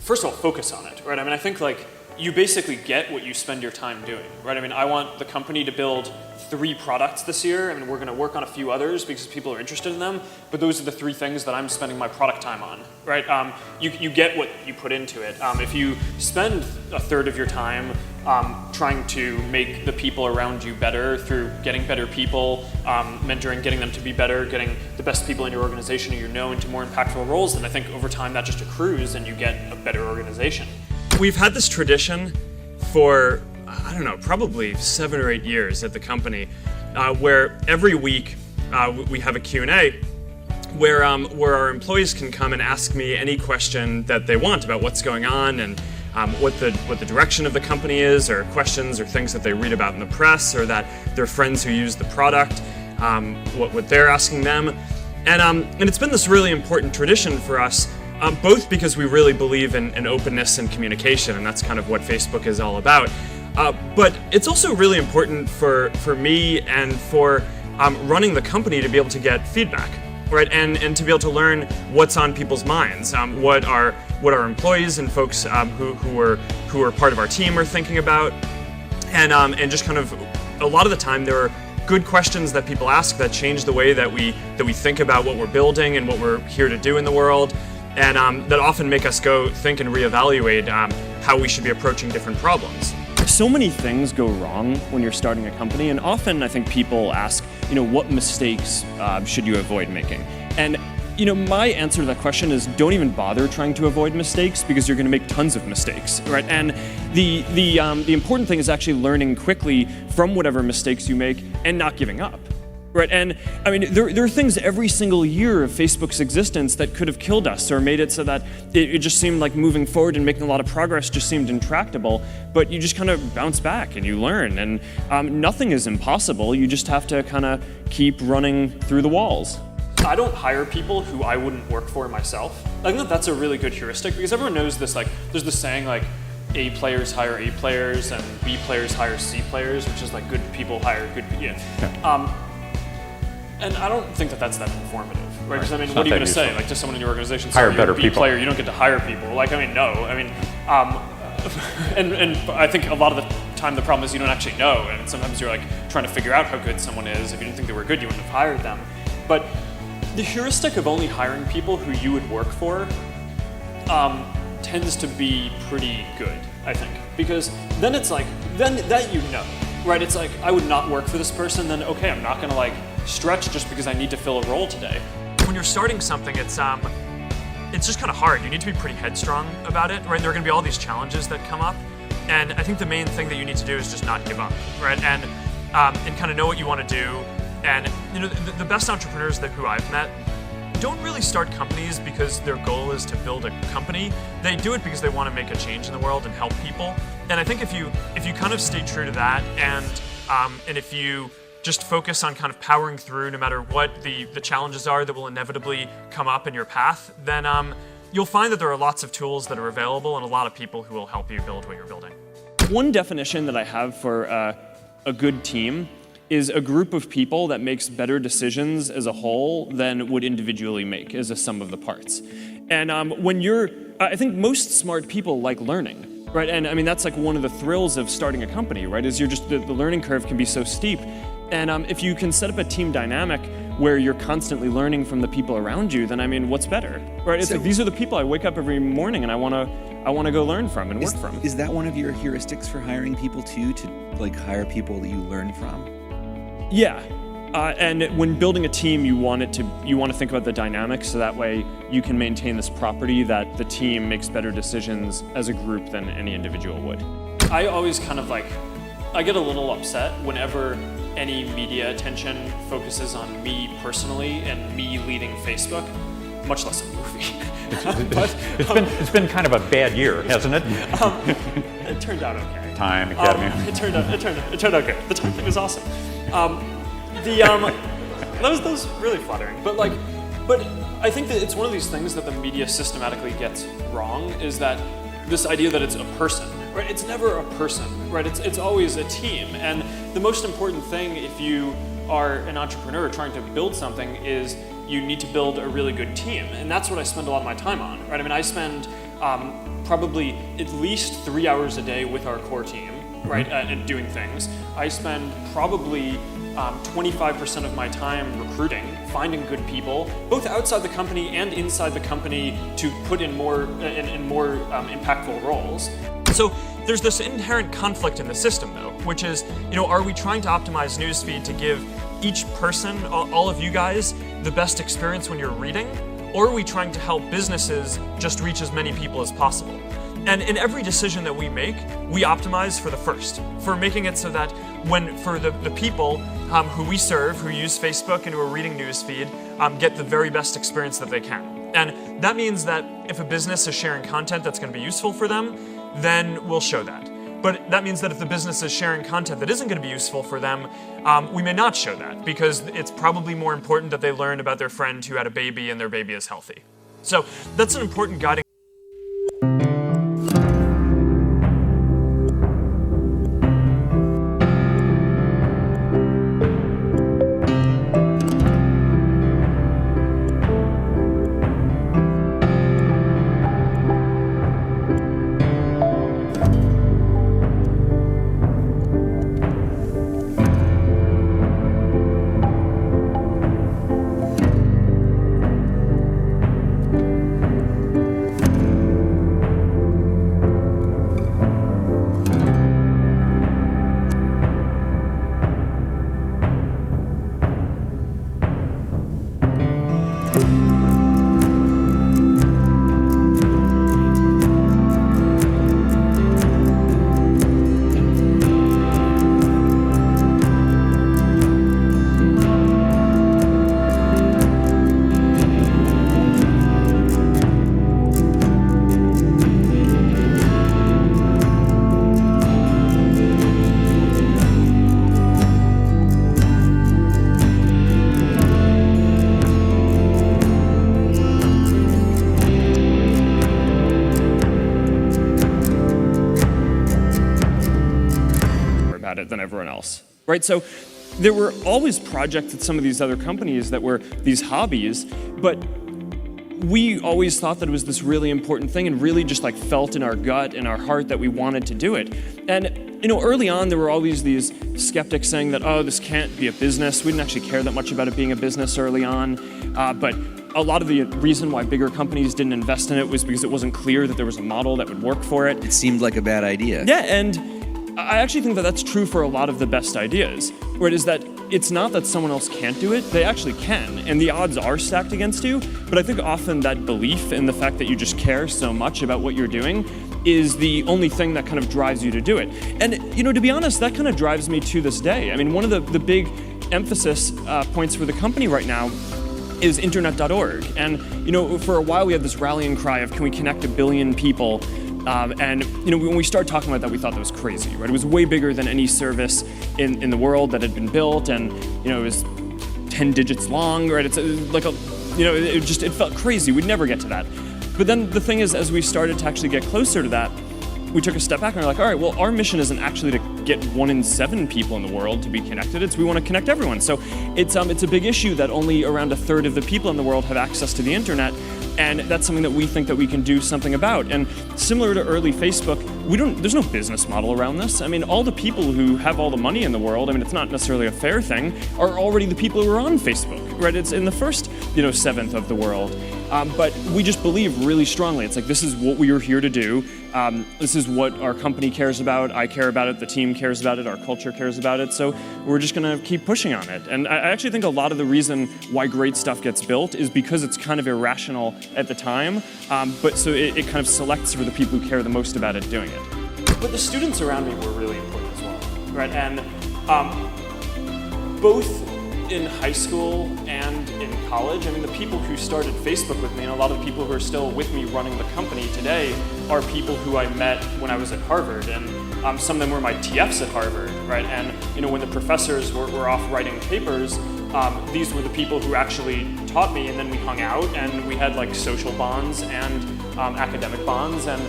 first of all, focus on it, right? I mean, I think like you basically get what you spend your time doing, right? I mean, I want the company to build 3 products this year. I mean, we're going to work on a few others because people are interested in them, but those are the 3 things that I'm spending my product time on, right? You get what you put into it. If you spend a third of your time trying to make the people around you better through getting better people, mentoring, getting them to be better, getting the best people in your organization you know into more impactful roles, then I think over time that just accrues and you get a better organization. We've had this tradition for, I don't know, probably 7 or 8 years at the company, where every week we have a Q&A where our employees can come and ask me any question that they want about what's going on and what the direction of the company is, or questions or things that they read about in the press, or that their friends who use the product, what they're asking them. And it's been this really important tradition for us, both because we really believe in openness and communication, and that's kind of what Facebook is all about. But it's also really important for me and for running the company to be able to get feedback, right? And to be able to learn what's on people's minds, what our employees and folks who are part of our team are thinking about, and just kind of a lot of the time there are good questions that people ask that change the way that we think about what we're building and what we're here to do in the world. And that often make us go think and reevaluate how we should be approaching different problems. So many things go wrong when you're starting a company, and often I think people ask, what mistakes should you avoid making? And my answer to that question is don't even bother trying to avoid mistakes, because you're going to make tons of mistakes, right? And the important thing is actually learning quickly from whatever mistakes you make and not giving up. Right, and I mean, there are things every single year of Facebook's existence that could have killed us or made it so that it just seemed like moving forward and making a lot of progress just seemed intractable, but you just kind of bounce back and you learn, and nothing is impossible. You just have to kind of keep running through the walls. I don't hire people who I wouldn't work for myself. I think that's a really good heuristic, because everyone knows this, like, there's this saying like, A players hire A players and B players hire C players, which is like good people hire good people. Yeah. And I don't think that that's that informative, right? Because I mean, what are you going to say, like, to someone in your organization? Hire better people. Player, you don't get to hire people. Like, I mean, no. I mean, and I think a lot of the time the problem is you don't actually know, and sometimes you're like trying to figure out how good someone is. If you didn't think they were good, you wouldn't have hired them. But the heuristic of only hiring people who you would work for tends to be pretty good, I think, because then it's like then that right? It's like I would not work for this person. Then okay, I'm not going to like stretch just because I need to fill a role today. When you're starting something, it's just kind of hard. You need to be pretty headstrong about it, right? There are going to be all these challenges that come up, and I think the main thing that you need to do is just not give up, right? And kind of know what you want to do. And the best entrepreneurs who I've met don't really start companies because their goal is to build a company. They do it because they want to make a change in the world and help people. And I think if you kind of stay true to that, and if you just focus on kind of powering through no matter what the challenges are that will inevitably come up in your path, then you'll find that there are lots of tools that are available and a lot of people who will help you build what you're building. One definition that I have for a good team is a group of people that makes better decisions as a whole than would individually make as a sum of the parts. And I think most smart people like learning, right? And I mean, that's like one of the thrills of starting a company, right? Is you're just, the learning curve can be so steep. And if you can set up a team dynamic where you're constantly learning from the people around you, then I mean, what's better, right? It's like, these are the people I wake up every morning and I want to go learn from and work from. Is that one of your heuristics for hiring people too, to like hire people that you learn from? Yeah, and when building a team, you want to think about the dynamics, so that way you can maintain this property that the team makes better decisions as a group than any individual would. I always kind of like, I get a little upset whenever any media attention focuses on me personally and me leading Facebook, much less a movie. It's been kind of a bad year, hasn't it? It turned out okay. Time, Academy. It turned out good. The time thing was awesome. That was really flattering. But I think that it's one of these things that the media systematically gets wrong, is that this idea that it's a person, right? It's never a person, right? It's always a team. And the most important thing if you are an entrepreneur trying to build something is you need to build a really good team. And that's what I spend a lot of my time on, right? I mean, I spend probably at least 3 hours a day with our core team, right, and doing things. I spend probably 25% of my time recruiting, finding good people, both outside the company and inside the company to put in more impactful roles. So there's this inherent conflict in the system, though, which is, are we trying to optimize newsfeed to give each person, all of you guys, the best experience when you're reading? Or are we trying to help businesses just reach as many people as possible? And in every decision that we make, we optimize for the first, for making it so that for the people who we serve, who use Facebook and who are reading newsfeed, get the very best experience that they can. And that means that if a business is sharing content that's going to be useful for them, then we'll show that. But that means that if the business is sharing content that isn't going to be useful for them, we may not show that, because it's probably more important that they learn about their friend who had a baby and their baby is healthy. So that's an important guiding. It than everyone else, right? So there were always projects at some of these other companies that were these hobbies, but we always thought that it was this really important thing and really just like felt in our gut and our heart that we wanted to do it. And early on there were always these skeptics saying that, oh, this can't be a business. We didn't actually care that much about it being a business early on, but a lot of the reason why bigger companies didn't invest in it was because it wasn't clear that there was a model that would work for it. It seemed like a bad idea. Yeah, and I actually think that that's true for a lot of the best ideas, where it is that it's not that someone else can't do it, they actually can, and the odds are stacked against you, but I think often that belief in the fact that you just care so much about what you're doing is the only thing that kind of drives you to do it. And, to be honest, that kind of drives me to this day. I mean, one of the big emphasis points for the company right now is internet.org, and, for a while we had this rallying cry of, can we connect 1 billion people? And when we started talking about that, we thought that was crazy, right? It was way bigger than any service in the world that had been built, and it was 10 digits long, right? It's like it felt crazy. We'd never get to that. But then the thing is, as we started to actually get closer to that, we took a step back and we're like, all right, well, our mission isn't actually to get 1 in 7 people in the world to be connected. It's we want to connect everyone. So it's a big issue that only around 1/3 of the people in the world have access to the internet. And that's something that we think that we can do something about. And similar to early Facebook, there's no business model around this. I mean, all the people who have all the money in the world, I mean, it's not necessarily a fair thing, are already the people who are on Facebook, right? It's in the first, 1/7 of the world. But we just believe really strongly. It's like, this is what we are here to do. This is what our company cares about. I care about it. The team cares about it. Our culture cares about it. So we're just going to keep pushing on it. And I actually think a lot of the reason why great stuff gets built is because it's kind of irrational at the time. But so it kind of selects for the people who care the most about it doing it. But the students around me were really important as well, right? And both in high school and in college, I mean, the people who started Facebook with me, and a lot of the people who are still with me running the company today, are people who I met when I was at Harvard, and some of them were my TFs at Harvard, right? And when the professors were off writing papers, these were the people who actually taught me, and then we hung out, and we had like social bonds and academic bonds, and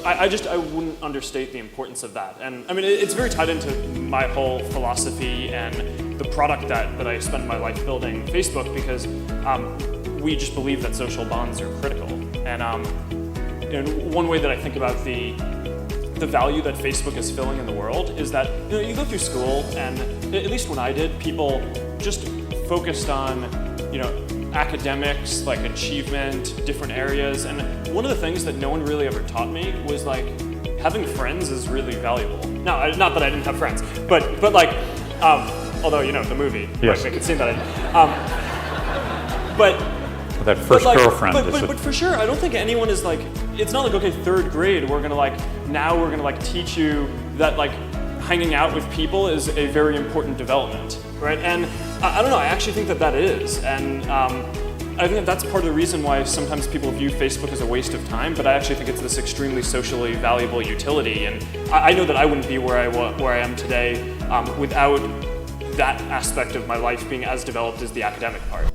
I wouldn't understate the importance of that. And I mean, it's very tied into my whole philosophy and the product that I spend my life building, Facebook, because we just believe that social bonds are critical. And one way that I think about the value that Facebook is filling in the world is that you go through school, and at least when I did, people just focused on academics, like achievement, different areas, and one of the things that no one really ever taught me was like having friends is really valuable. Now, not that I didn't have friends, but like, although the movie, Yes. right, make it seem that but. That first girlfriend. But for sure, I don't think anyone is like. It's not like, okay, third grade, we're gonna teach you that like hanging out with people is a very important development, right? And I don't know. I actually think that is, and I think that's part of the reason why sometimes people view Facebook as a waste of time. But I actually think it's this extremely socially valuable utility, and I know that I wouldn't be where I am today without that aspect of my life being as developed as the academic part.